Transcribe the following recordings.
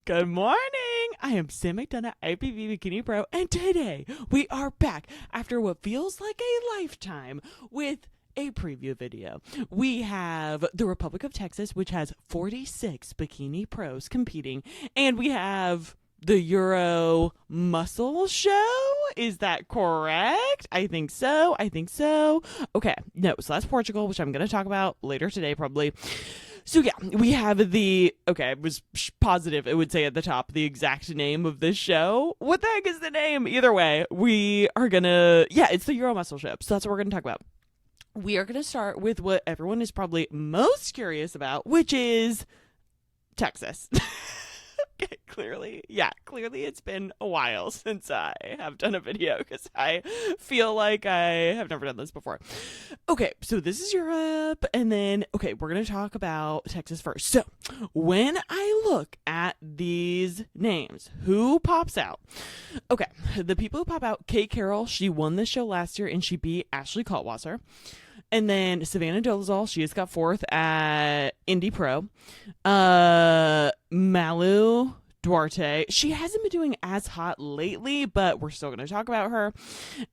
Good morning. I am Sam McDonough, IFBB Bikini Pro, and today we are back after what feels like a lifetime with a preview video. We have the Republic of Texas, which has 46 bikini pros competing, and we have the Euro Muscle Show. Is that correct? I think so. Okay, no, so that's Portugal, which I'm going to talk about later today, probably. So yeah, we have I was positive it would say at the top the exact name of this show. What the heck is the name? Either way, it's the Euro Muscle Show. So that's what we're gonna talk about. We are gonna start with what everyone is probably most curious about, which is Texas. Clearly it's been a while since I have done a video because I feel like I have never done this before. Okay, so this is Europe, and then we're gonna talk about Texas first. So when I look at these names, who pops out? Okay, the people who pop out: Kate Carroll, she won this show last year and she beat Ashley Kaltwasser. And then Savannah Dolezal, she has got fourth at Indy Pro. Malu Duarte, she hasn't been doing as hot lately, but we're still going to talk about her.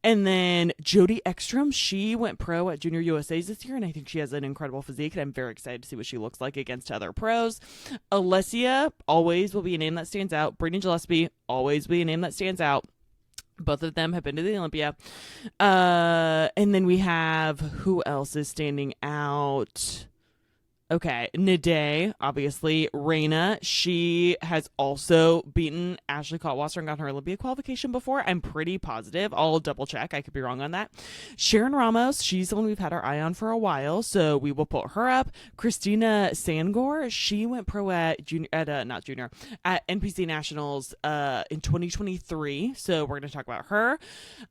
And then Jody Ekstrom, she went pro at Junior USA's this year, and I think she has an incredible physique, and I'm very excited to see what she looks like against other pros. Alessia always will be a name that stands out. Brittany Gillespie always be a name that stands out. Both of them have been to the Olympia. And then we have, who else is standing out? Okay, Nade, obviously. Reina, she has also beaten Ashley Kaltwasser and got her Olympia qualification before. I'm pretty positive. I'll double check. I could be wrong on that. Sharon Ramos, she's the one we've had our eye on for a while, so we will put her up. Christina Sangor, she went pro at NPC Nationals in 2023, so we're going to talk about her.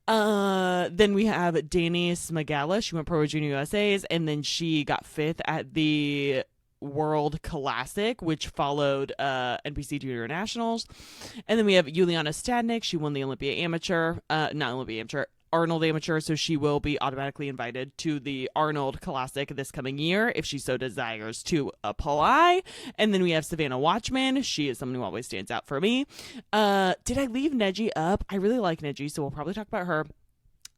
Then we have Danny Smagala. She went pro at Junior USA's, and then she got fifth at the World Classic, which followed NPC Junior Nationals. And then we have Juliana Stadnik. She won the Arnold Amateur, so she will be automatically invited to the Arnold Classic this coming year if she so desires to apply. And then we have Savannah Watchman. She is someone who always stands out for me. Did I leave Neji up? I really like Neji, so we'll probably talk about her.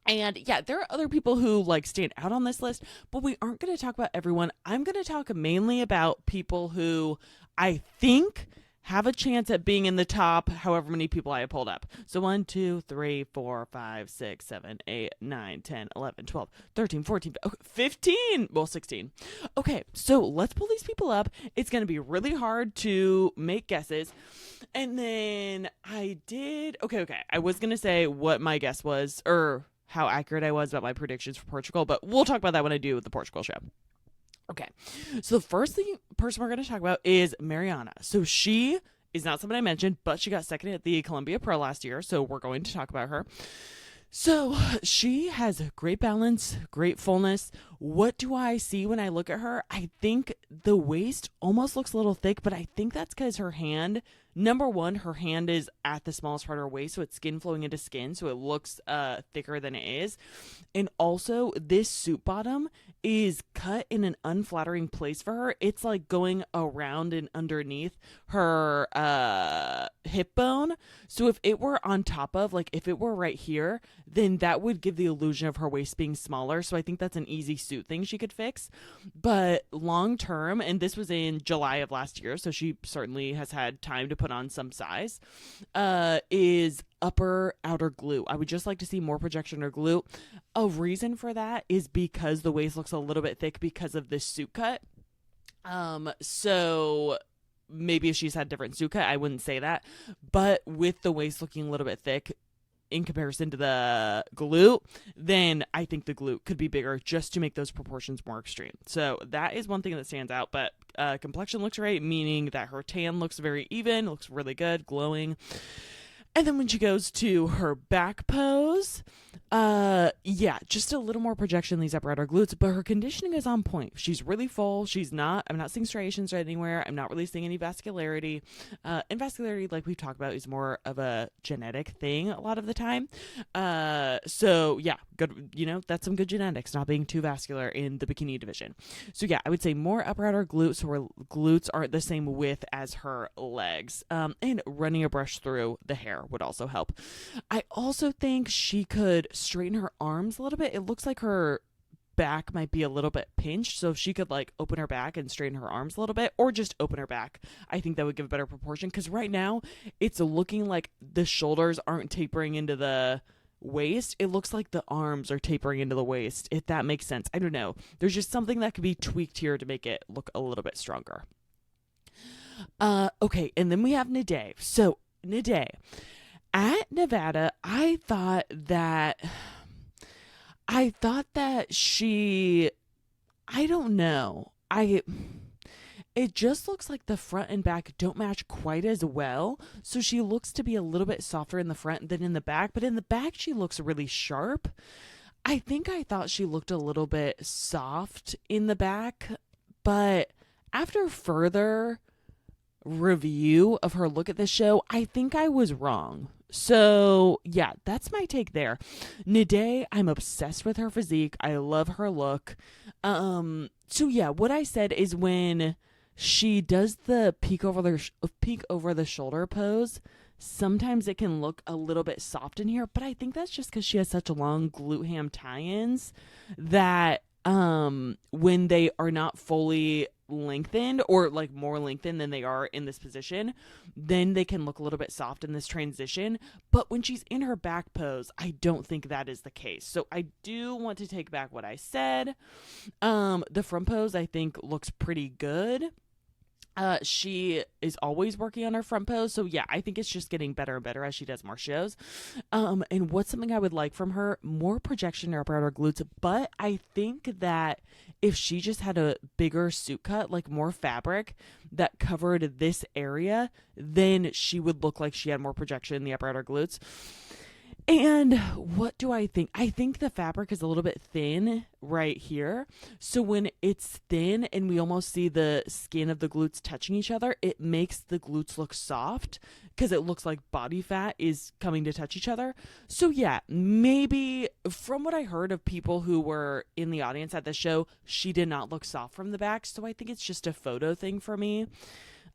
And yeah, there are other people who stand out on this list, but we aren't going to talk about everyone. I'm going to talk mainly about people who I think have a chance at being in the top, however many people I have pulled up. So 1, 2, 3, 4, 5, 6, 7, 8, 9, 10, 11, 12, 13, 14, 15. Well, 16. Okay, so let's pull these people up. It's going to be really hard to make guesses. And then I was going to say what my guess was, or how accurate I was about my predictions for Portugal, but we'll talk about that when I do the Portugal show. Okay, so the first person we're going to talk about is Mariana. So she is not someone I mentioned, but she got second at the Columbia Pro last year, so we're going to talk about her. So she has great balance, great fullness. What do I see when I look at her? I think the waist almost looks a little thick, but I think that's because her hand, number one, her hand is at the smallest part of her waist, so it's skin flowing into skin, so it looks thicker than it is. And also, this suit bottom is cut in an unflattering place for her. It's like going around and underneath her hip bone. So if it were on top of, if it were right here, then that would give the illusion of her waist being smaller. So I think that's an easy suit thing she could fix. But long term, and this was in July of last year, so she certainly has had time to put on some size, is upper outer glute. I would just like to see more projection or glute. A reason for that is because the waist looks a little bit thick because of this suit cut. So maybe if she's had different suit cut, I wouldn't say that. But with the waist looking a little bit thick in comparison to the glute, then I think the glute could be bigger just to make those proportions more extreme. So that is one thing that stands out. But complexion looks right, meaning that her tan looks very even, looks really good, glowing. And then when she goes to her back pose, yeah, just a little more projection in these upper outer glutes, but her conditioning is on point. She's really full. I'm not seeing striations right anywhere. I'm not really seeing any vascularity. And vascularity, like we've talked about, is more of a genetic thing a lot of the time. So yeah, good, that's some good genetics, not being too vascular in the bikini division. So yeah, I would say more upper outer glutes, so her glutes aren't the same width as her legs. And running a brush through the hair would also help. I also think she could straighten her arms a little bit. It looks like her back might be a little bit pinched, so if she could like open her back and straighten her arms a little bit, or just open her back, I think that would give a better proportion, because right now it's looking like the shoulders aren't tapering into the waist. It looks like the arms are tapering into the waist, if that makes sense. I don't know, there's just something that could be tweaked here to make it look a little bit stronger. Okay, and then we have Nade. So Nade at Nevada, I thought that she, I don't know, it just looks like the front and back don't match quite as well. So she looks to be a little bit softer in the front than in the back, but in the back she looks really sharp. I thought she looked a little bit soft in the back, but after further review of her look at the show, I think I was wrong. So yeah, that's my take there. Nade, I'm obsessed with her physique. I love her look. So yeah, what I said is when she does the peek over the shoulder pose, sometimes it can look a little bit soft in here, but I think that's just because she has such long glute ham tie-ins that when they are not fully lengthened, or like more lengthened than they are in this position, then they can look a little bit soft in this transition. But when she's in her back pose, I don't think that is the case. So I do want to take back what I said. The front pose I think looks pretty good. She is always working on her front pose, so yeah, I think it's just getting better and better as she does more shows. And what's something I would like from her? More projection in her upper outer glutes, but I think that if she just had a bigger suit cut, like more fabric that covered this area, then she would look like she had more projection in the upper outer glutes. And what do I think? I think the fabric is a little bit thin right here. So when it's thin and we almost see the skin of the glutes touching each other, it makes the glutes look soft because it looks like body fat is coming to touch each other. So yeah, maybe from what I heard of people who were in the audience at the show, she did not look soft from the back. So I think it's just a photo thing for me.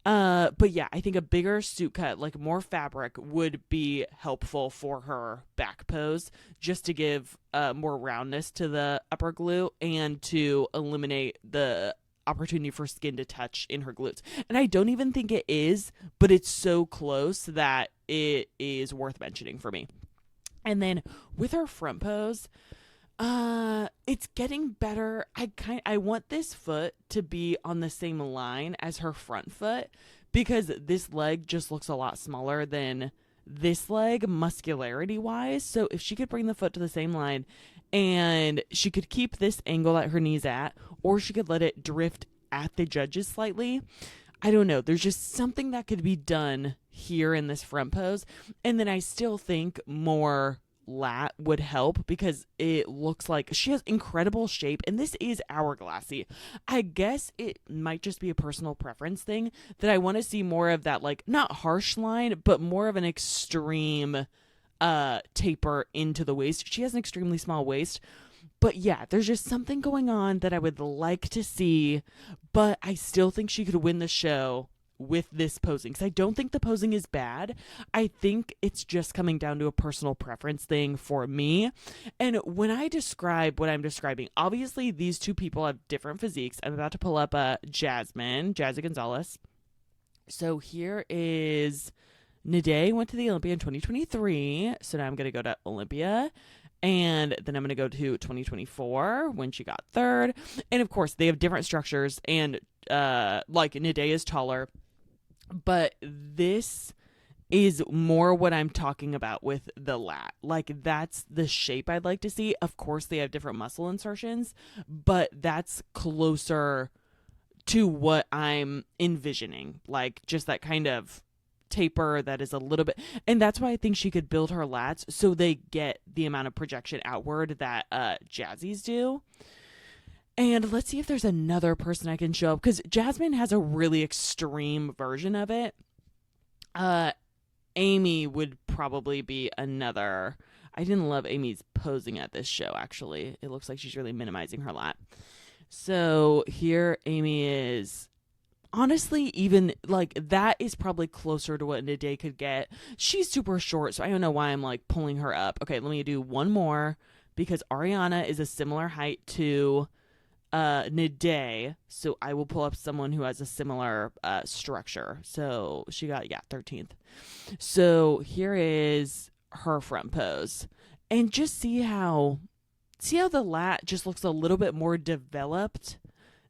But yeah, I think a bigger suit cut, like more fabric, would be helpful for her back pose, just to give more roundness to the upper glute and to eliminate the opportunity for skin to touch in her glutes. And I don't even think it is, but it's so close that it is worth mentioning for me. And then with her front pose, it's getting better. I want this foot to be on the same line as her front foot, because this leg just looks a lot smaller than this leg muscularity wise. So if she could bring the foot to the same line, and she could keep this angle that her knee's at, or she could let it drift at the judges slightly, I don't know. There's just something that could be done here in this front pose. And then I still think more lat would help, because it looks like she has incredible shape, and this is hourglassy. I guess it might just be a personal preference thing that I want to see more of that, like, not harsh line, but more of an extreme taper into the waist. She has an extremely small waist, but yeah, there's just something going on that I would like to see, but I still think she could win the show with this posing, because I don't think the posing is bad. I think it's just coming down to a personal preference thing for me. And when I describe what I'm describing, obviously these two people have different physiques. I'm about to pull up Jazzy Gonzalez. So here is Nade, went to the Olympia in 2023. So now I'm going to go to Olympia. And then I'm going to go to 2024 when she got third. And of course, they have different structures. And like Nade is taller. But this is more what I'm talking about with the lat. Like, that's the shape I'd like to see. Of course, they have different muscle insertions, but that's closer to what I'm envisioning. Like, just that kind of taper that is a little bit, and that's why I think she could build her lats so they get the amount of projection outward that Jazzy's do. And let's see if there's another person I can show up, because Jasmine has a really extreme version of it. Amy would probably be another. I didn't love Amy's posing at this show, actually. It looks like she's really minimizing her lat. So here Amy is. Honestly, even like that is probably closer to what Naday could get. She's super short, so I don't know why I'm like pulling her up. Okay, let me do one more, because Ariana is a similar height to Naday, so I will pull up someone who has a similar structure. So she got 13th. So here is her front pose, and just see how the lat just looks a little bit more developed.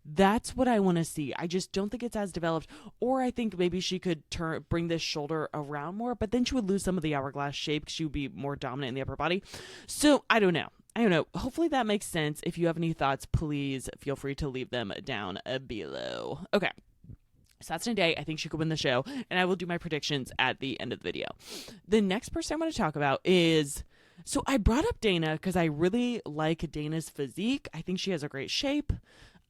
That's what I want to see. I just don't think it's as developed. Or I think maybe she could bring this shoulder around more, but then she would lose some of the hourglass shape because she would be more dominant in the upper body. So I don't know. Hopefully that makes sense. If you have any thoughts, please feel free to leave them down below. Okay. So that's Naday. I think she could win the show, and I will do my predictions at the end of the video. The next person I want to talk about is... So I brought up Dana because I really like Dana's physique. I think she has a great shape.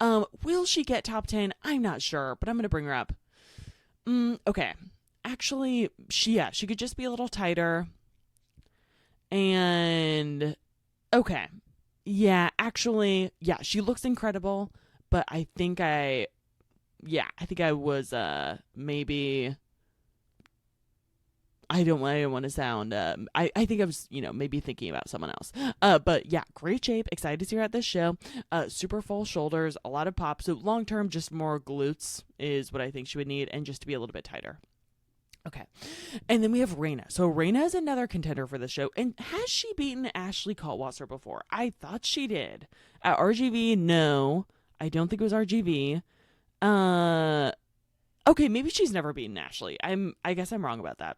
Will she get top 10? I'm not sure, but I'm going to bring her up. Okay. Actually, she could just be a little tighter. And, okay. Yeah, actually, she looks incredible, but I think I was, maybe... I don't want to sound, I think I was, maybe thinking about someone else. But yeah, great shape. Excited to see her at this show. Super full shoulders, a lot of pop. So long term, just more glutes is what I think she would need, and just to be a little bit tighter. Okay. And then we have Raina. So Raina is another contender for the show. And has she beaten Ashley Kaltwasser before? I thought she did. At RGV, no. I don't think it was RGV. Okay, maybe she's never beaten Ashley. I guess I'm wrong about that.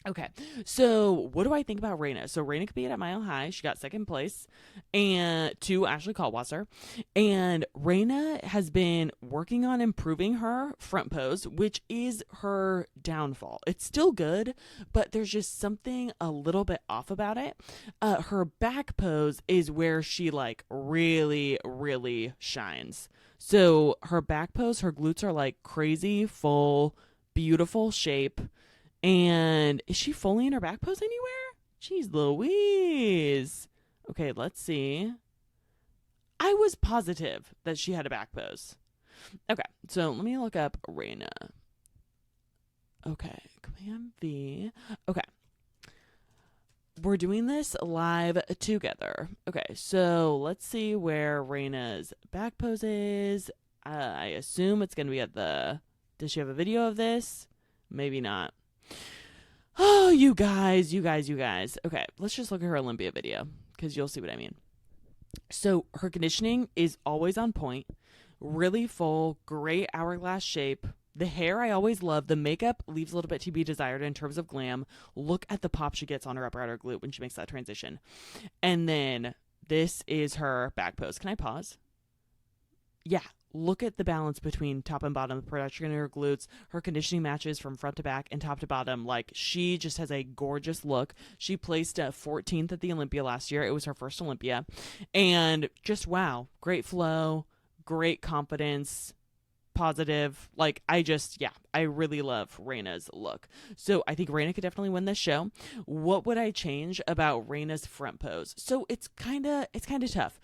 Okay, so what do I think about Raina? So Raina competed at Mile High. She got second place and to Ashley Kaltwasser. And Raina has been working on improving her front pose, which is her downfall. It's still good, but there's just something a little bit off about it. Her back pose is where she like really, really shines. So her back pose, her glutes are like crazy, full, beautiful shape. And is she fully in her back pose anywhere? Jeez Louise. Okay, let's see. I was positive that she had a back pose. Okay, so let me look up Raina. Okay, Command V. Okay. We're doing this live together. Okay, so let's see where Raina's back pose is. I assume it's going to be at the... Does she have a video of this? Maybe not. Oh, you guys. Okay, let's just look at her Olympia video, because you'll see what I mean. So her conditioning is always on point, really full, great hourglass shape. The hair I always love. The makeup leaves a little bit to be desired in terms of glam. Look at the pop she gets on her upper outer glute when she makes that transition. And then this is her back pose. Can I pause? Yeah. Look at the balance between top and bottom, the projection in her glutes, her conditioning matches from front to back and top to bottom. Like, she just has a gorgeous look. She placed 14th at the Olympia last year. It was her first Olympia. And just, wow, great flow, great confidence, positive. Like, I really love Raina's look. So I think Raina could definitely win this show. What would I change about Raina's front pose? So it's kind of tough.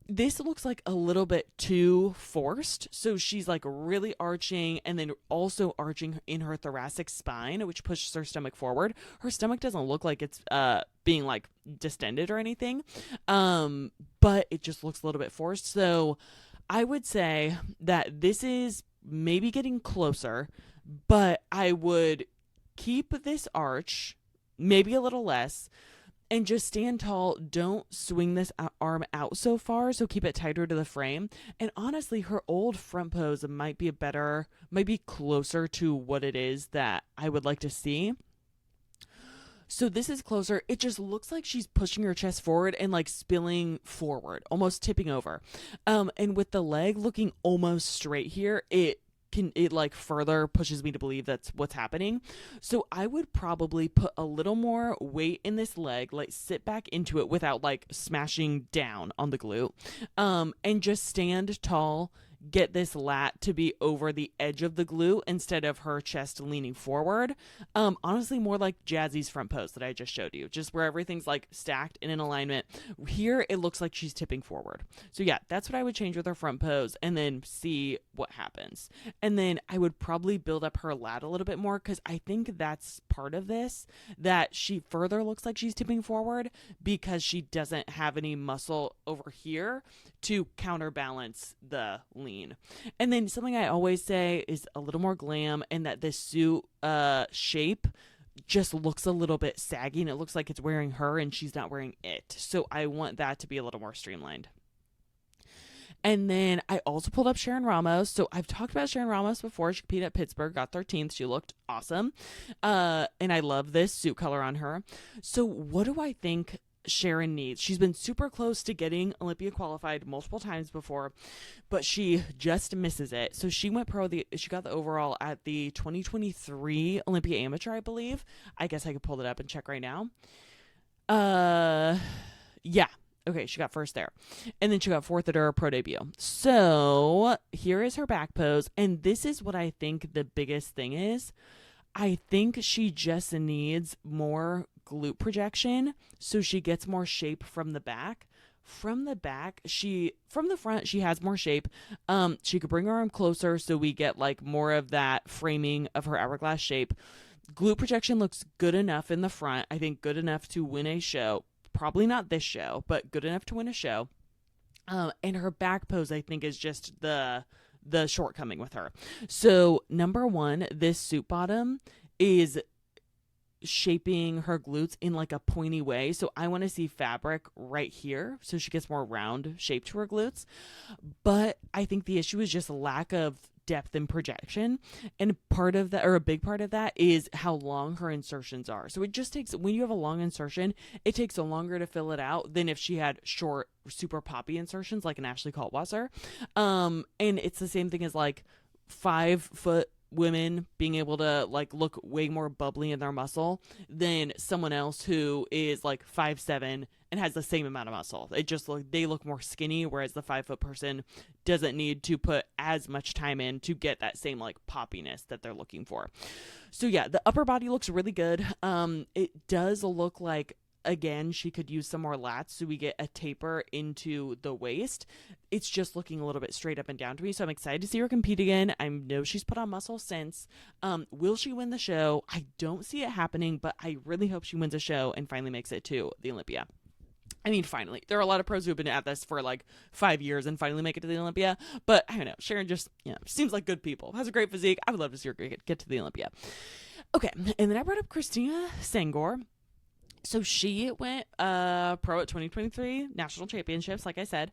This looks like a little bit too forced. So she's like really arching and then also arching in her thoracic spine, which pushes her stomach forward. Her stomach doesn't look like it's being like distended or anything. But it just looks a little bit forced. So I would say that this is maybe getting closer, but I would keep this arch, maybe a little less, and just stand tall. Don't swing this arm out so far, so keep it tighter to the frame. And honestly, her old front pose might be closer to what it is that I would like to see. So this is closer. It just looks like she's pushing her chest forward and like spilling forward, almost tipping over. And with the leg looking almost straight here, it it like further pushes me to believe that's what's happening. So I would probably put a little more weight in this leg, like sit back into it without like smashing down on the glute, and just stand tall. Get this lat to be over the edge of the glute instead of her chest leaning forward. Honestly, more like Jazzy's front pose that I just showed you, just where everything's like stacked and in alignment. Here, it looks like she's tipping forward. So yeah, that's what I would change with her front pose and then see what happens. And then I would probably build up her lat a little bit more because I think that's part of this, that she further looks like she's tipping forward because she doesn't have any muscle over here to counterbalance the lean. And then something I always say is a little more glam, and that this suit shape just looks a little bit saggy and it looks like it's wearing her and she's not wearing it. So I want that to be a little more streamlined. And then I also pulled up Sharon Ramos. So I've talked about Sharon Ramos before. She competed at Pittsburgh, got 13th. She looked awesome. And I love this suit color on her. So what do I think Sharon needs? She's been super close to getting Olympia qualified multiple times before, but she just misses it. So she went pro. She got the overall at the 2023 Olympia Amateur, I believe. I guess I could pull it up and check right now. Yeah. Okay, she got first there. And then she got fourth at her pro debut. So here is her back pose. And this is what I think the biggest thing is. I think she just needs more glute projection so she gets more shape from the back. From the front, she has more shape. She could bring her arm closer so we get like more of that framing of her hourglass shape. Glute projection looks good enough in the front. I think good enough to win a show. Probably not this show, but good enough to win a show. And her back pose, I think, is just the shortcoming with her. So number one, this suit bottom is shaping her glutes in like a pointy way. So I want to see fabric right here so she gets more round shape to her glutes. But I think the issue is just a lack of depth and projection, and part of that, or a big part of that, is how long her insertions are. So it just takes, when you have a long insertion, it takes longer to fill it out than if she had short, super poppy insertions like an Ashley Kaltwasser. And it's the same thing as like 5-foot women being able to like look way more bubbly in their muscle than someone else who is like 5'7" and has the same amount of muscle. They look more skinny, whereas the 5-foot person doesn't need to put as much time in to get that same like poppiness that they're looking for. So yeah, the upper body looks really good. It does look like, again, she could use some more lats so we get a taper into the waist. It's just looking a little bit straight up and down to me, so I'm excited to see her compete again. I know she's put on muscle since. Will she win the show? I don't see it happening, but I really hope she wins a show and finally makes it to the Olympia. I mean, finally. There are a lot of pros who have been at this for like 5 years and finally make it to the Olympia, but I don't know. Sharon just, seems like good people. Has a great physique. I would love to see her get to the Olympia. Okay, and then I brought up Christina Sangor. So she went pro at 2023 national championships, like I said.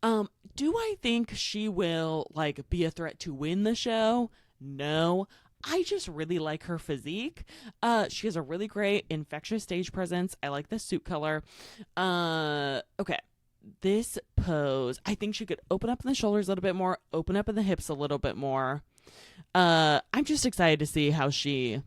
Do I think she will like be a threat to win the show? No. I just really like her physique. She has a really great infectious stage presence. I like the suit color. Okay. This pose, I think she could open up in the shoulders a little bit more, open up in the hips a little bit more. I'm just excited to see how she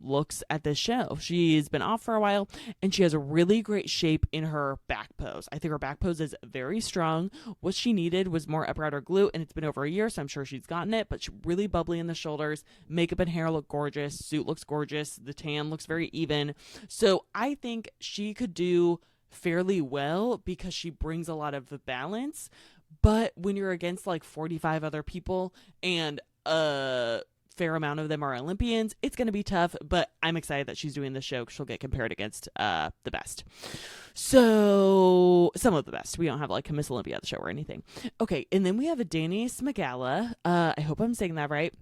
looks at this show. She's been off for a while and she has a really great shape in her back pose. I think her back pose is very strong. What she needed was more upper outer glute, and it's been over a year, so I'm sure she's gotten it, but she's really bubbly in the shoulders. Makeup and hair look gorgeous. Suit looks gorgeous. The tan looks very even. So I think she could do fairly well because she brings a lot of the balance. But when you're against like 45 other people and fair amount of them are Olympians, it's going to be tough, but I'm excited that she's doing the show because she'll get compared against the best. So some of the best. We don't have like a Miss Olympia at the show or anything. Okay, and then we have a Dani Smagala. I hope I'm saying that right.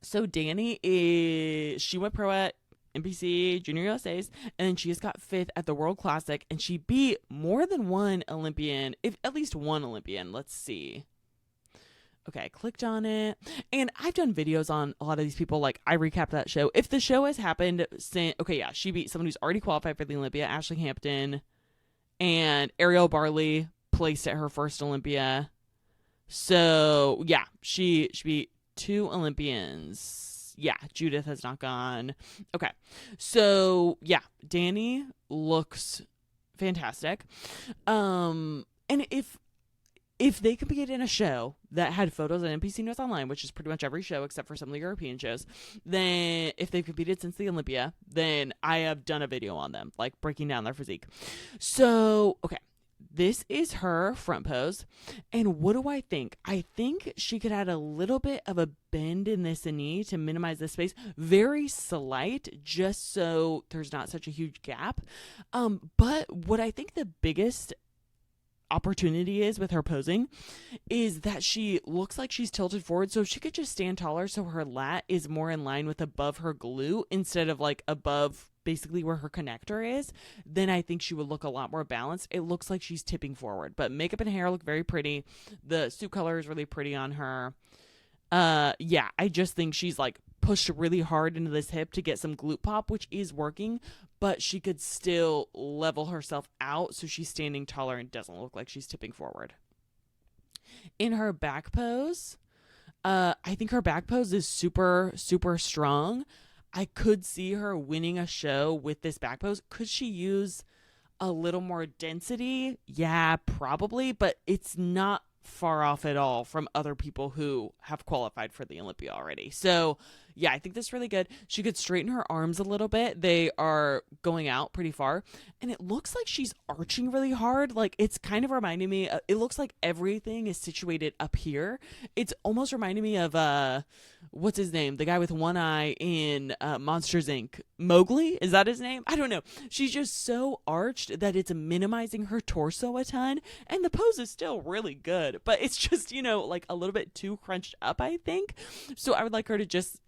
So Dani she went pro at NPC Junior USA's, and then she just got 5th at the World Classic, and she beat more than one Olympian, if at least one Olympian. Let's see. Okay, I clicked on it, and I've done videos on a lot of these people. Like, I recapped that show. If the show has happened since, okay, yeah, she beat someone who's already qualified for the Olympia, Ashley Hampton, and Ariel Barley placed at her first Olympia. So, yeah, she beat 2 Olympians. Yeah, Judith has not gone. Okay. So, yeah, Danny looks fantastic. And if they competed in a show that had photos on NPC News Online, which is pretty much every show except for some of the European shows, then if they've competed since the Olympia, then I have done a video on them, like breaking down their physique. So, okay, this is her front pose. And what do I think? I think she could add a little bit of a bend in this knee to minimize the space. Very slight, just so there's not such a huge gap. But what I think the biggest opportunity is with her posing is that she looks like she's tilted forward. So if she could just stand taller so her lat is more in line with above her glute instead of like above basically where her connector is, then I think she would look a lot more balanced. It looks like she's tipping forward, but makeup and hair look very pretty. The suit color is really pretty on her. Yeah, I just think she's like pushed really hard into this hip to get some glute pop, which is working, but she could still level herself out so she's standing taller and doesn't look like she's tipping forward. In her back pose, I think her back pose is super, super strong. I could see her winning a show with this back pose. Could she use a little more density? Yeah, probably, but it's not far off at all from other people who have qualified for the Olympia already. So yeah, I think this is really good. She could straighten her arms a little bit. They are going out pretty far, and it looks like she's arching really hard. Like, it's kind of reminding me, it looks like everything is situated up here. It's almost reminding me of, what's his name? The guy with one eye in Monsters, Inc. Mowgli? Is that his name? I don't know. She's just so arched that it's minimizing her torso a ton, and the pose is still really good, but it's just, you know, like a little bit too crunched up, I think. So I would like her to just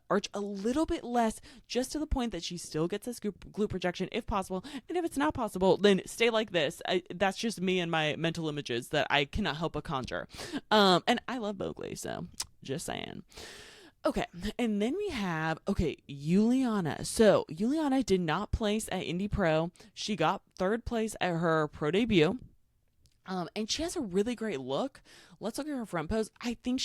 arch a little bit less, just to the point that she still gets this glute projection if possible. And if it's not possible, then stay like this. That's just me and my mental images that I cannot help but conjure. And I love Mowgli, so just saying. Okay, and then we have, Juliana. So Juliana did not place at Indy Pro. She got 3rd place at her pro debut. And she has a really great look. Let's look at her front pose. I think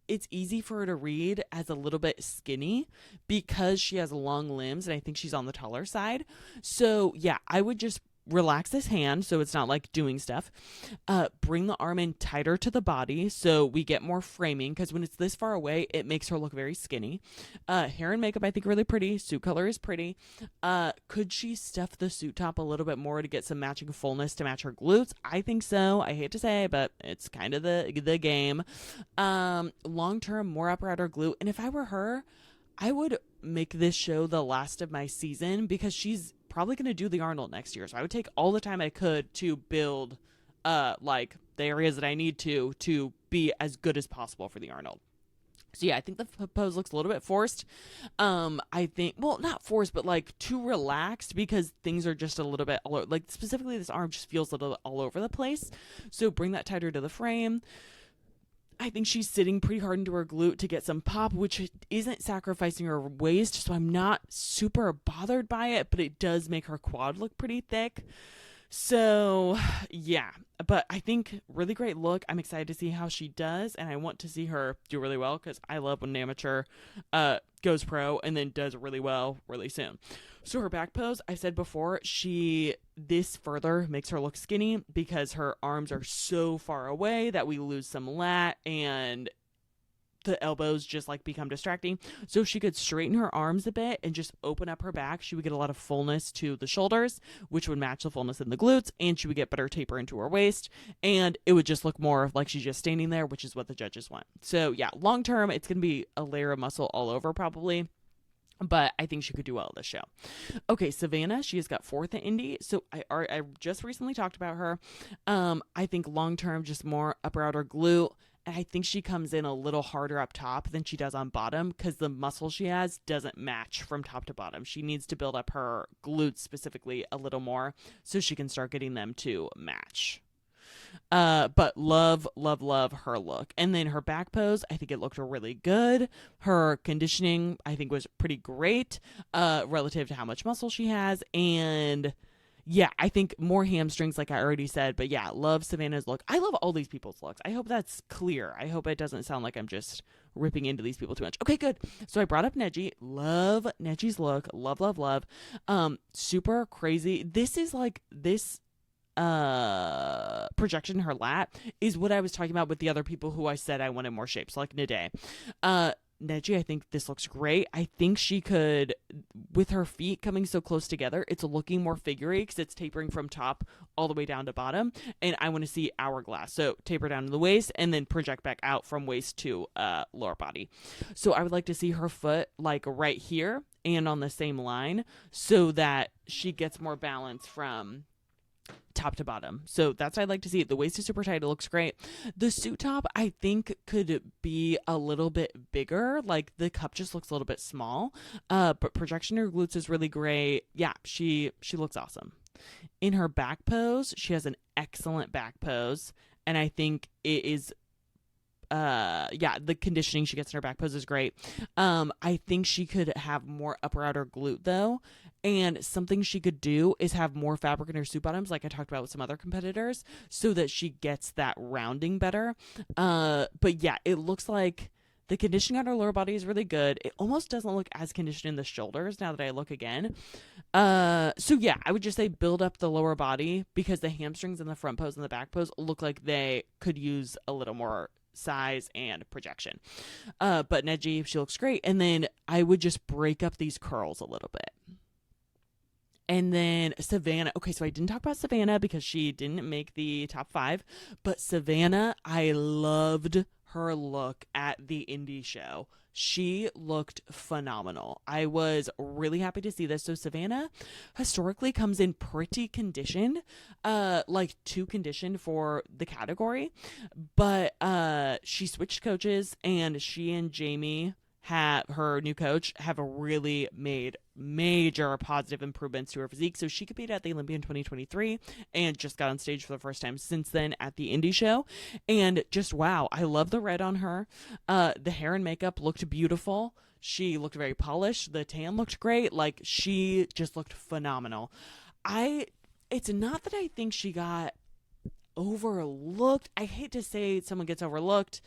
it's easy for her to read as a little bit skinny because she has long limbs, and I think she's on the taller side. So yeah, I would just relax this hand so it's not like doing stuff. Bring the arm in tighter to the body so we get more framing, because when it's this far away, it makes her look very skinny. Hair and makeup, I think, really pretty. Suit color is pretty. Could she stuff the suit top a little bit more to get some matching fullness to match her glutes? I think so. I hate to say, but it's kind of the game. Long term, more upper outer glute. And if I were her, I would make this show the last of my season, because she's probably going to do the Arnold next year. So I would take all the time I could to build like the areas that I need to be as good as possible for the Arnold. So yeah, I think the pose looks a little bit forced. I think, well, not forced, but like too relaxed, because things are just a little bit like, specifically this arm just feels a little all over the place. So bring that tighter to the frame. I think she's sitting pretty hard into her glute to get some pop, which isn't sacrificing her waist, so I'm not super bothered by it, but it does make her quad look pretty thick. So, yeah, but I think really great look. I'm excited to see how she does, and I want to see her do really well, because I love when an amateur goes pro and then does really well really soon. So her back pose, I said before, this further makes her look skinny because her arms are so far away that we lose some lat, and the elbows just like become distracting. So if she could straighten her arms a bit and just open up her back, she would get a lot of fullness to the shoulders, which would match the fullness in the glutes, and she would get better taper into her waist, and it would just look more like she's just standing there, which is what the judges want. So yeah, long term, it's going to be a layer of muscle all over probably, but I think she could do well at this show. Okay, Savannah, she has got 4th at Indy. So I just recently talked about her. I think long term, just more upper outer glute. And I think she comes in a little harder up top than she does on bottom, because the muscle she has doesn't match from top to bottom. She needs to build up her glutes specifically a little more so she can start getting them to match. But love her look. And then her back pose, I think it looked really good. Her conditioning, I think, was pretty great relative to how much muscle she has. And Yeah, I think more hamstrings, like I already said. But yeah, love Savannah's look. I love all these people's looks. I hope that's clear. I hope it doesn't sound like I'm just ripping into these people too much. Okay, good. So I brought up Neji. Love Neji's look. Love, love, love. Super crazy. This is like this projection in her lat is what I was talking about with the other people who I said I wanted more shapes, like Nade. Neji, I think this looks great. I think she could, with her feet coming so close together, it's looking more figurey because it's tapering from top all the way down to bottom. And I want to see hourglass. So taper down to the waist and then project back out from waist to lower body. So I would like to see her foot like right here and on the same line so that she gets more balance from top to bottom. So that's what I'd like to see. The waist is super tight. It looks great. The suit top, I think, could be a little bit bigger. Like the cup just looks a little bit small. But projection in her glutes is really great. Yeah, she looks awesome. In her back pose, she has an excellent back pose. And I think it is the conditioning she gets in her back pose is great. I think she could have more upper outer glute though. And something she could do is have more fabric in her suit bottoms, like I talked about with some other competitors, so that she gets that rounding better. But yeah, it looks like the conditioning on her lower body is really good. It almost doesn't look as conditioned in the shoulders now that I look again. So yeah, I would just say build up the lower body because the hamstrings and the front pose and the back pose look like they could use a little more size and projection. But Neji, she looks great. And then I would just break up these curls a little bit. And then Savannah. Okay, so I didn't talk about Savannah because she didn't make the top 5. But Savannah, I loved her look at the indie show. She looked phenomenal. I was really happy to see this. So Savannah historically comes in pretty conditioned, like too conditioned for the category. But she switched coaches and she and Jamie, her new coach, have really made major positive improvements to her physique. So she competed at the Olympia in 2023 and just got on stage for the first time since then at the indie show. And just wow, I love the red on her. The hair and makeup looked beautiful. She looked very polished. The tan looked great. Like she just looked phenomenal. It's not that I think she got overlooked. I hate to say someone gets overlooked.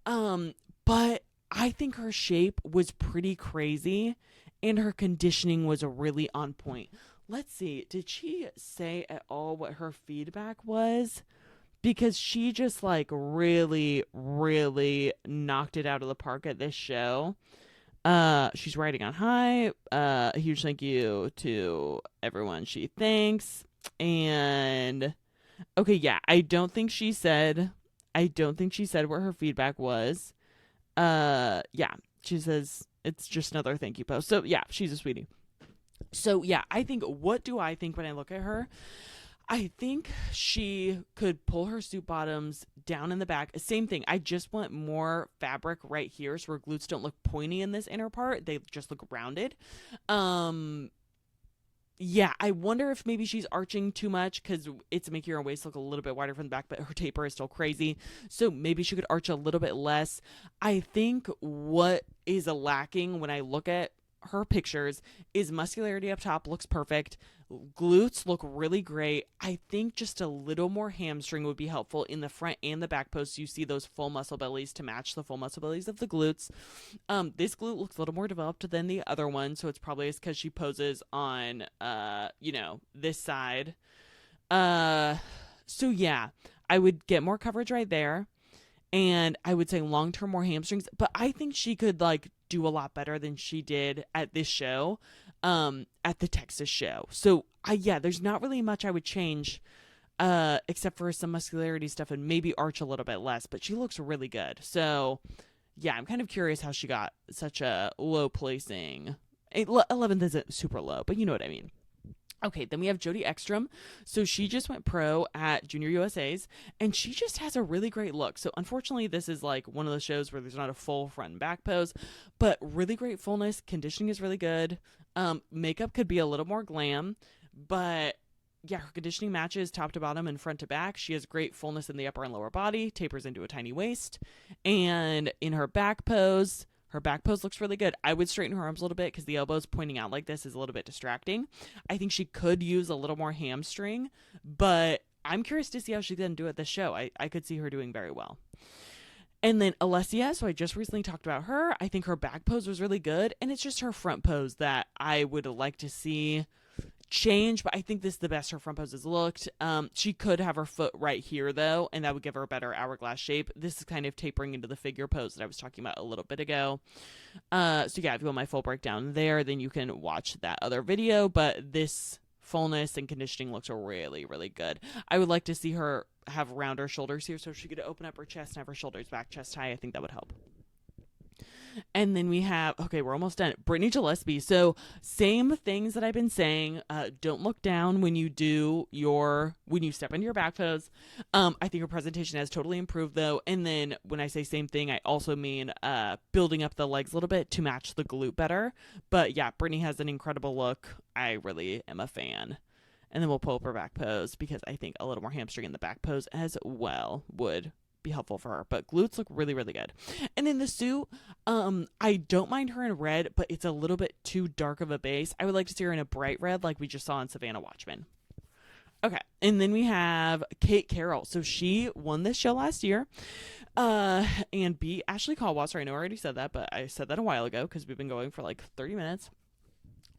But I think her shape was pretty crazy and her conditioning was really on point. Let's see. Did she say at all what her feedback was? Because she just like really, really knocked it out of the park at this show. She's riding on high. A huge thank you to everyone she thanks. And okay, yeah, I don't think she said what her feedback was. Yeah, she says it's just another thank you post. So yeah, she's a sweetie. So yeah, what do I think when I look at her? I think she could pull her suit bottoms down in the back. Same thing. I just want more fabric right here so her glutes don't look pointy in this inner part. They just look rounded. Yeah, I wonder if maybe she's arching too much because it's making her waist look a little bit wider from the back, but her taper is still crazy. So maybe she could arch a little bit less. I think what is lacking when I look at her pictures is muscularity up top looks perfect. Glutes look really great. I think just a little more hamstring would be helpful in the front and the back posts. You see those full muscle bellies to match the full muscle bellies of the glutes. This glute looks a little more developed than the other one, so it's probably because she poses on, this side. So yeah, I would get more coverage right there. And I would say long-term more hamstrings, but I think she could like do a lot better than she did at this show, at the Texas show. So there's not really much I would change, except for some muscularity stuff and maybe arch a little bit less, but she looks really good. So yeah, I'm kind of curious how she got such a low placing. 11th isn't super low, but you know what I mean. Okay, then we have Jodie Ekstrom. So she just went pro at Junior USA's, and she just has a really great look. So unfortunately, this is like one of those shows where there's not a full front and back pose, but really great fullness. Conditioning is really good. Makeup could be a little more glam, but yeah, her conditioning matches top to bottom and front to back. She has great fullness in the upper and lower body, tapers into a tiny waist, and in her back pose, Her back pose looks really good. I would straighten her arms a little bit because the elbows pointing out like this is a little bit distracting. I think she could use a little more hamstring, but I'm curious to see how she's going to do at this show. I could see her doing very well. And then Alessia, so I just recently talked about her. I think her back pose was really good, and it's just her front pose that I would like to see change, but I think this is the best her front pose has looked. She could have her foot right here though, and that would give her a better hourglass shape. This is kind of tapering into the figure pose that I was talking about a little bit ago. So yeah, if you want my full breakdown there, then you can watch that other video, but this fullness and conditioning looks really, really good. I would like to see her have rounder shoulders here, so she could open up her chest and have her shoulders back chest high. I think that would help. And then we have, okay, we're almost done. Brittany Gillespie. So same things that I've been saying. Don't look down when you step into your back pose. I think her presentation has totally improved though. And then when I say same thing, I also mean building up the legs a little bit to match the glute better. But yeah, Brittany has an incredible look. I really am a fan. And then we'll pull up her back pose because I think a little more hamstring in the back pose as well would be helpful for her, but glutes look really, really good. And in the suit, I don't mind her in red, but it's a little bit too dark of a base. I would like to see her in a bright red like we just saw in Savannah Watchman. Okay, and then we have Kate Carroll. So she won this show last year and beat Ashley Caldwasser. I know I already said that, but I said that a while ago because we've been going for like 30 minutes.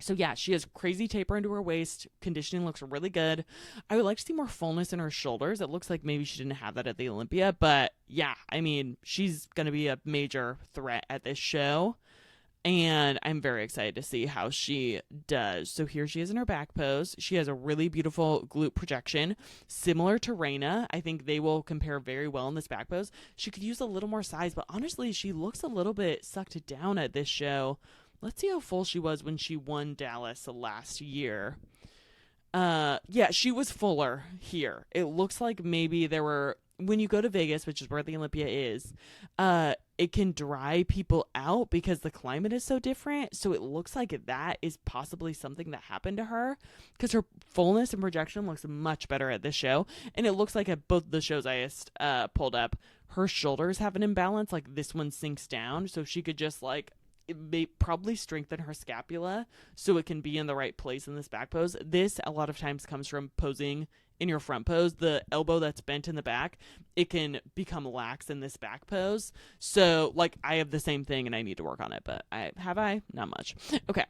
So yeah, she has crazy taper into her waist. Conditioning looks really good. I would like to see more fullness in her shoulders. It looks like maybe she didn't have that at the Olympia, but yeah, I mean, she's going to be a major threat at this show, and I'm very excited to see how she does. So here she is in her back pose. She has a really beautiful glute projection, similar to Raina. I think they will compare very well in this back pose. She could use a little more size, but honestly, she looks a little bit sucked down at this show. Let's see how full she was when she won Dallas last year. Yeah, she was fuller here. It looks like maybe there were, when you go to Vegas, which is where the Olympia is, it can dry people out because the climate is so different. So it looks like that is possibly something that happened to her because her fullness and projection looks much better at this show. And it looks like at both the shows I just pulled up, her shoulders have an imbalance. Like this one sinks down. So she could just like, it may probably strengthen her scapula so it can be in the right place in this back pose. This a lot of times comes from posing in your front pose. The elbow that's bent in the back, it can become lax in this back pose. So like I have the same thing and I need to work on it, but I not much. Okay.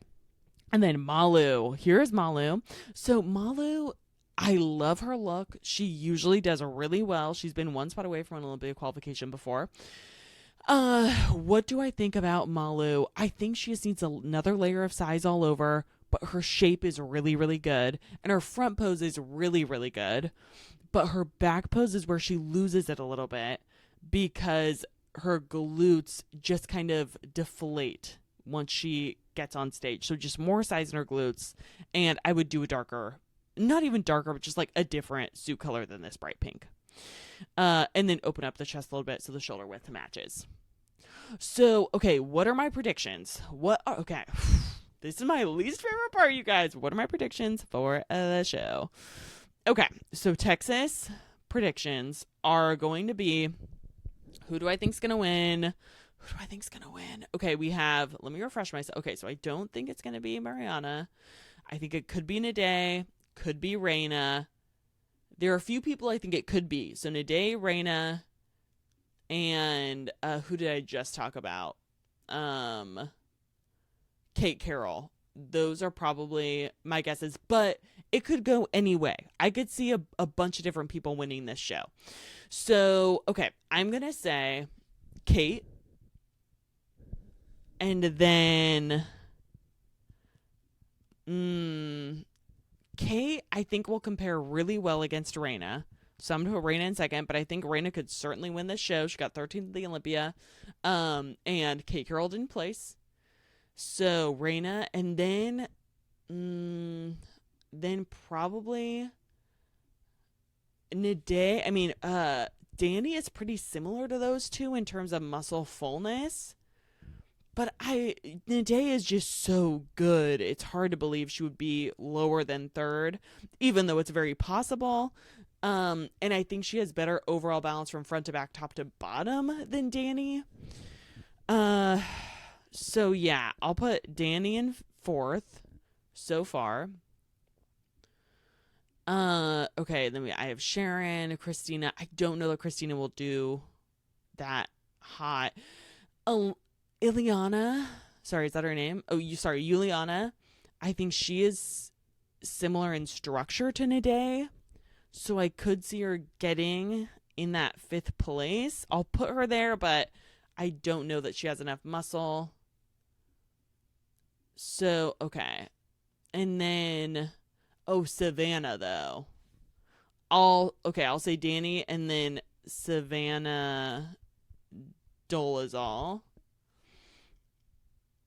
And then Malu. Here's Malu. So Malu, I love her look. She usually does really well. She's been one spot away from an Olympia qualification before. What do I think about Malu? I think she just needs another layer of size all over, but her shape is really, really good. And her front pose is really, really good. But her back pose is where she loses it a little bit because her glutes just kind of deflate once she gets on stage. So just more size in her glutes. And I would do a darker, not even darker, but just like a different suit color than this bright pink. And then open up the chest a little bit so the shoulder width matches. So, okay, what are my predictions? Okay, this is my least favorite part, you guys. What are my predictions for the show? Okay, so Texas predictions are going to be, who do I think's going to win? Okay, we have, let me refresh myself. Okay, so I don't think it's going to be Mariana. I think it could be Nade, could be Raina. There are a few people I think it could be. So Nade, Raina, and who did I just talk about? Kate Carroll. Those are probably my guesses, but it could go any way. I could see a bunch of different people winning this show. So, okay, I'm going to say Kate, and then Kate, I think, will compare really well against Raina. So I'm going to put Raina in second, but I think Raina could certainly win this show. She got 13th at the Olympia. And Kate Carroll didn't place. So Raina, and then probably Nade. I mean, Danny is pretty similar to those two in terms of muscle fullness. But Nade is just so good. It's hard to believe she would be lower than third, even though it's very possible. And I think she has better overall balance from front to back, top to bottom than Danny. So yeah, I'll put Danny in fourth so far. Okay, then I have Sharon, Christina. I don't know that Christina will do that hot. Ileana. Sorry, is that her name? Oh, sorry, Juliana. I think she is similar in structure to Nade. So I could see her getting in that fifth place. I'll put her there, but I don't know that she has enough muscle. So, okay. And then, oh, Savannah, though. I'll say Danny and then Savannah Dolezal.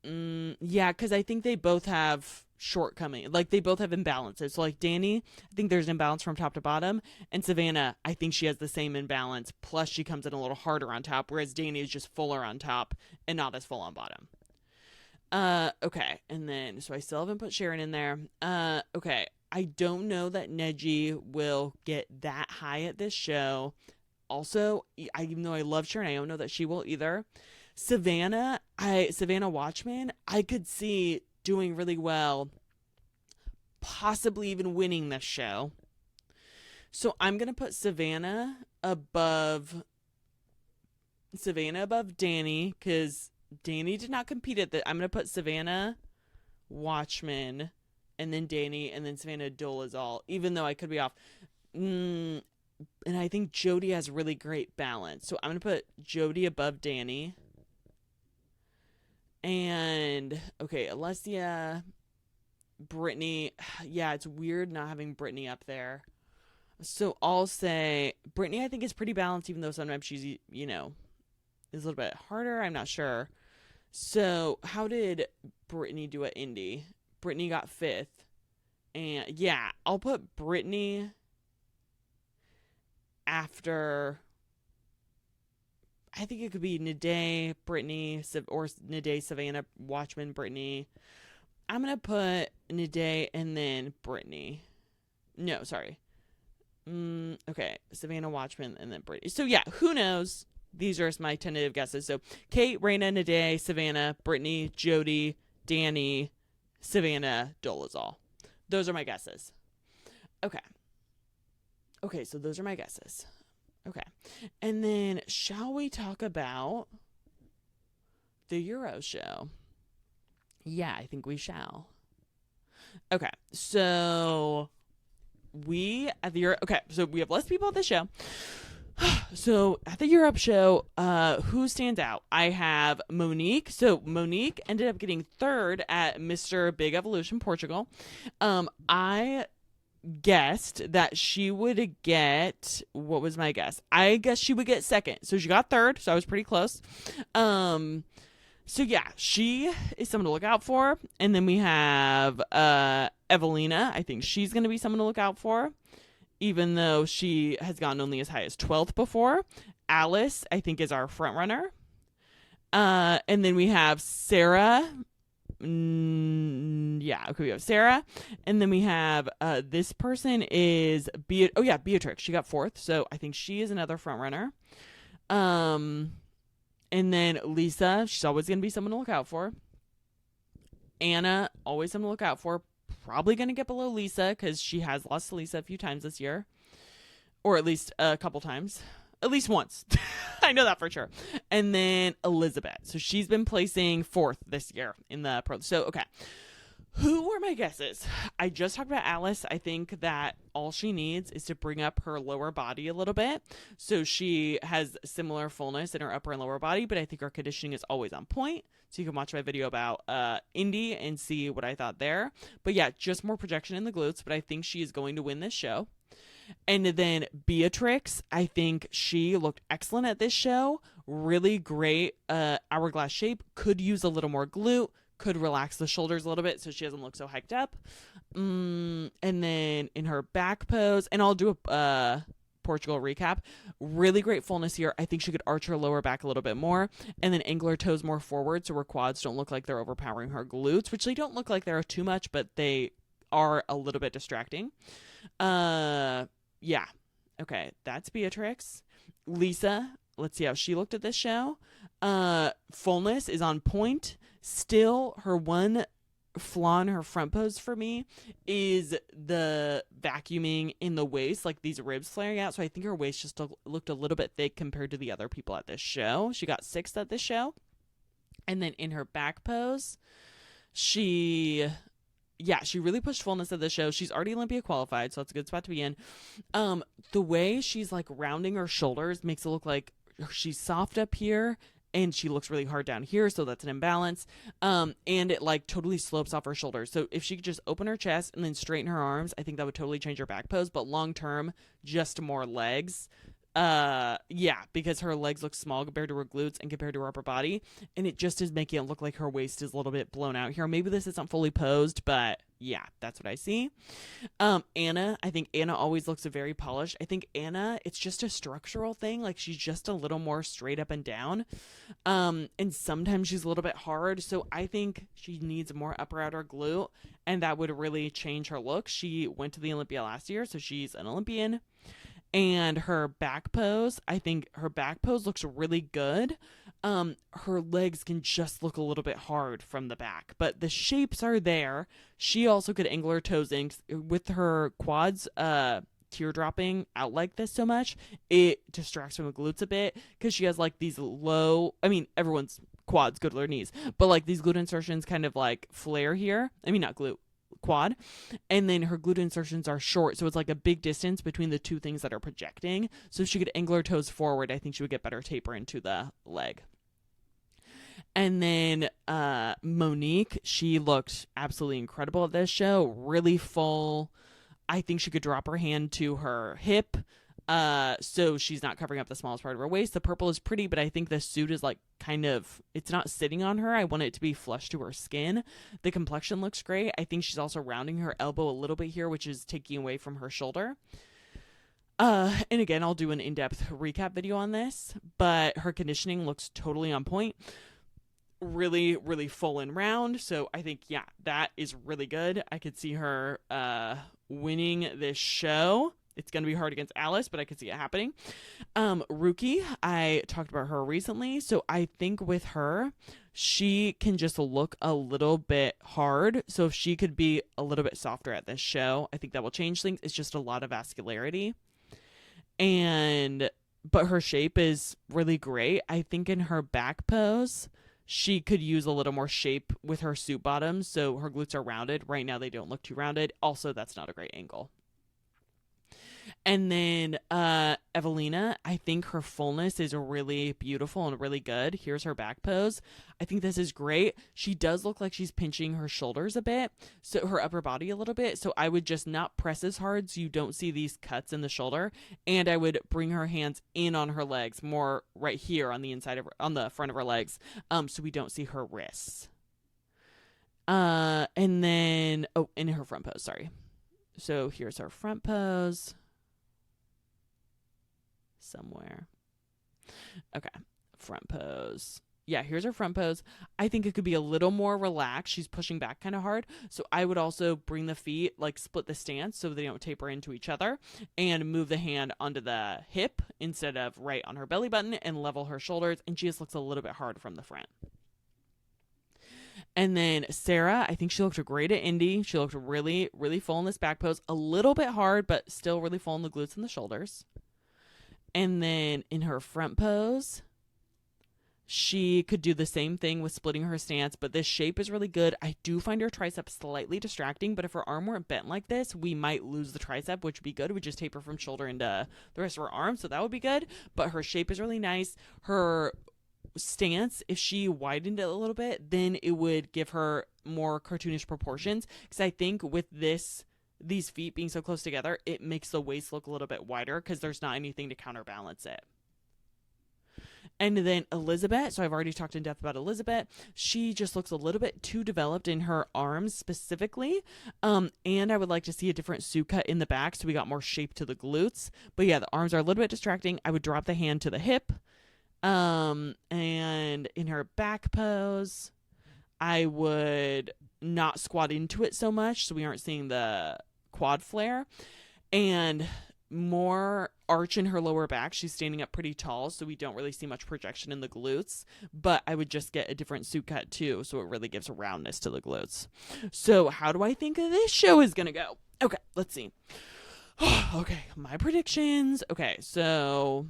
Yeah, because I think they both have shortcoming. Like, they both have imbalances. So, like, Danny, I think there's an imbalance from top to bottom. And Savannah, I think she has the same imbalance. Plus, she comes in a little harder on top, whereas Danny is just fuller on top and not as full on bottom. Okay. And then, so I still haven't put Sharon in there. Okay. I don't know that Neji will get that high at this show. Also, even though I love Sharon, I don't know that she will either. Savannah Watchman, I could see doing really well, possibly even winning this show. So I'm gonna put Savannah above Danny because Danny did not compete at the. I'm gonna put Savannah Watchman and then Danny and then Savannah Dolezal, even though I could be off. And I think Jody has really great balance. So I'm going to put Jody above Danny. And, okay, Alessia, Brittany. Yeah, it's weird not having Brittany up there. So I'll say Brittany, I think, is pretty balanced, even though sometimes she's, is a little bit harder. I'm not sure. So how did Brittany do at Indy? Brittany got fifth. And, yeah, I'll put Brittany after. I think it could be Nade, Brittany, or Nade, Savannah, Watchman, Brittany. I'm going to put Nade and then Brittany. No, sorry. Okay, Savannah, Watchman, and then Brittany. So, yeah, who knows? These are my tentative guesses. So, Kate, Raina, Nade, Savannah, Brittany, Jody, Danny, Savannah, Dolezal. Those are my guesses. Okay, so those are my guesses. Okay. And then shall we talk about the Euro show? Yeah, I think we shall. Okay. So we have less people at the show. So at the Europe show, who stands out? I have Monique. So Monique ended up getting third at Mr. Big Evolution Portugal. I guessed that she would get, what was my guess? I guess she would get second. So she got third, so I was pretty close. So yeah, she is someone to look out for. And then we have Evelina. I think she's going to be someone to look out for, even though she has gotten only as high as 12th before. Alice, I think, is our front runner. And then we have Sarah. Yeah, okay, we have Sarah. And then we have this person is Beatrix. She got fourth, so I think she is another front runner. And then Lisa, she's always going to be someone to look out for. Anna, always someone to look out for. Probably going to get below Lisa because she has lost to Lisa a few times this year. Or at least a couple times. At least once. I know that for sure. And then Elizabeth. So she's been placing fourth this year in the pro. So, okay. Who were my guesses? I just talked about Alice. I think that all she needs is to bring up her lower body a little bit. So she has similar fullness in her upper and lower body, but I think her conditioning is always on point. So you can watch my video about Indy and see what I thought there. But yeah, just more projection in the glutes, but I think she is going to win this show. And then Beatrix, I think she looked excellent at this show. Really great hourglass shape. Could use a little more glute. Could relax the shoulders a little bit so she doesn't look so hiked up. And then in her back pose, and I'll do a Portugal recap. Really great fullness here. I think she could arch her lower back a little bit more. And then angle her toes more forward so her quads don't look like they're overpowering her glutes, which they don't look like they're too much, but they are a little bit distracting. Yeah. Okay, that's Beatrix. Lisa, let's see how she looked at this show. Fullness is on point. Still, her one flaw in her front pose for me is the vacuuming in the waist, like these ribs flaring out. So I think her waist just looked a little bit thick compared to the other people at this show. She got 6th at this show. And then in her back pose, she really pushed fullness at the show. She's already Olympia qualified, so that's a good spot to be in. The way she's like rounding her shoulders makes it look like she's soft up here and she looks really hard down here, so that's an imbalance. And it like totally slopes off her shoulders. So if she could just open her chest and then straighten her arms, I think that would totally change her back pose. But long term, just more legs. Because her legs look small compared to her glutes and compared to her upper body, and it just is making it look like her waist is a little bit blown out here. Maybe this isn't fully posed, but yeah, that's what I see. Anna, I think Anna always looks very polished. I think Anna, it's just a structural thing. Like she's just a little more straight up and down. And sometimes she's a little bit hard. So I think she needs more upper outer glute, and that would really change her look. She went to the Olympia last year, so she's an Olympian. And her back pose, I think her back pose looks really good. Her legs can just look a little bit hard from the back, but the shapes are there. She also could angle her toes in with her quads teardropping out like this so much. It distracts from the glutes a bit because she has like these low, I mean, everyone's quads go to their knees, but like these glute insertions kind of like flare here. I mean, not glute, quad, and then her glute insertions are short, so it's like a big distance between the two things that are projecting. So if she could angle her toes forward, I think she would get better taper into the leg. And then Monique, she looked absolutely incredible at this show, really full. I think she could drop her hand to her hip, so she's not covering up the smallest part of her waist. The purple is pretty, but I think the suit is like kind of, it's not sitting on her. I want it to be flush to her skin. The complexion looks great. I think she's also rounding her elbow a little bit here, which is taking away from her shoulder. And again, I'll do an in-depth recap video on this, but her conditioning looks totally on point. Really, really full and round. So I think, yeah, that is really good. I could see her winning this show. It's going to be hard against Alice, but I could see it happening. Ruki, I talked about her recently. So I think with her, she can just look a little bit hard. So if she could be a little bit softer at this show, I think that will change things. It's just a lot of vascularity. But her shape is really great. I think in her back pose, she could use a little more shape with her suit bottoms. So her glutes are rounded. Right now, they don't look too rounded. Also, that's not a great angle. And then Evelina, I think her fullness is really beautiful and really good. Here's her back pose. I think this is great. She does look like she's pinching her shoulders a bit, so her upper body a little bit. So I would just not press as hard so you don't see these cuts in the shoulder. And I would bring her hands in on her legs, more right here on the inside of on the front of her legs, so we don't see her wrists. And then in her front pose, sorry. So here's her front pose. Somewhere. Okay, front pose. Yeah, here's her front pose. I think it could be a little more relaxed. She's pushing back kind of hard. So I would also bring the feet, like split the stance so they don't taper into each other, and move the hand onto the hip instead of right on her belly button, and level her shoulders. And she just looks a little bit hard from the front. And then Sarah, I think she looked great at Indy. She looked really, really full in this back pose. A little bit hard, but still really full in the glutes and the shoulders. And then in her front pose, she could do the same thing with splitting her stance, but this shape is really good. I do find her tricep slightly distracting, but if her arm weren't bent like this, we might lose the tricep, which would be good. It would just taper from shoulder into the rest of her arm, so that would be good. But her shape is really nice. Her stance, if she widened it a little bit, then it would give her more cartoonish proportions, because I think with these feet being so close together, it makes the waist look a little bit wider because there's not anything to counterbalance it. And then Elizabeth, so I've already talked in depth about Elizabeth. She just looks a little bit too developed in her arms specifically. And I would like to see a different suit cut in the back so we got more shape to the glutes. But yeah, the arms are a little bit distracting. I would drop the hand to the hip. And in her back pose, I would not squat into it so much so we aren't seeing the quad flare. And more arch in her lower back. She's standing up pretty tall, so we don't really see much projection in the glutes, but I would just get a different suit cut too, so it really gives a roundness to the glutes. So how do I think this show is gonna go? Okay, let's see. Okay, my predictions. Okay, so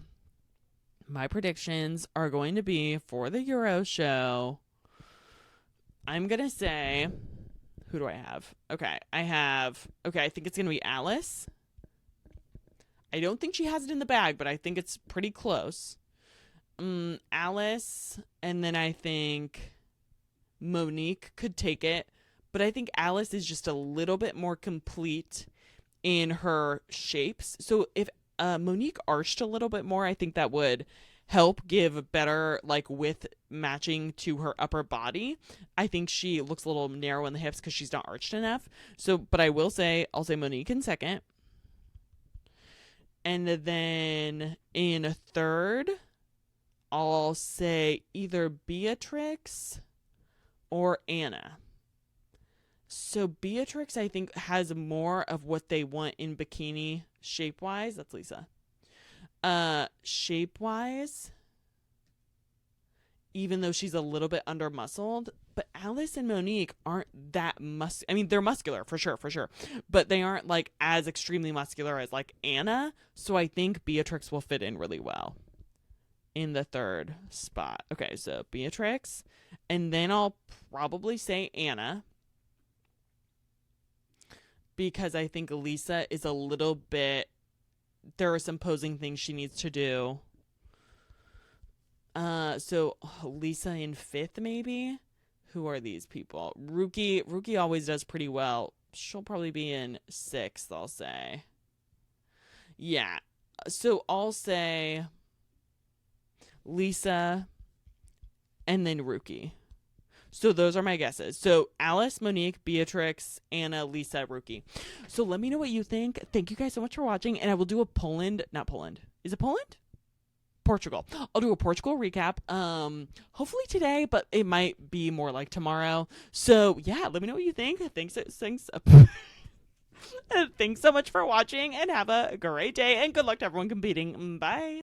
my predictions are going to be for the Euro show. I'm gonna say, who do I have? Okay, I think it's gonna be Alice. I don't think she has it in the bag, but I think it's pretty close. Alice, and then I think Monique could take it, but I think Alice is just a little bit more complete in her shapes. So if Monique arched a little bit more, I think that would help give better like width matching to her upper body. I think she looks a little narrow in the hips because she's not arched enough. So, but I'll say Monique in second. And then in third, I'll say either Beatrix or Anna. So Beatrix, I think, has more of what they want in bikini shape-wise. That's Lisa. Shape-wise, even though she's a little bit under-muscled, but Alice and Monique aren't that I mean, they're muscular for sure, but they aren't like as extremely muscular as like Anna. So I think Beatrix will fit in really well in the third spot. Okay, so Beatrix, and then I'll probably say Anna because I think Lisa is a little bit, there are some posing things she needs to do. So Lisa in fifth, maybe. Who are these people? Ruki always does pretty well. She'll probably be in sixth, I'll say. Yeah. So I'll say Lisa and then Ruki. So those are my guesses. So Alice, Monique, Beatrix, Anna, Lisa, Ruki. So let me know what you think. Thank you guys so much for watching. And I will do a not Poland. Is it Poland? Portugal. I'll do a Portugal recap. Hopefully today, but it might be more like tomorrow. So yeah, let me know what you think. Thanks so much for watching, and have a great day, and good luck to everyone competing. Bye.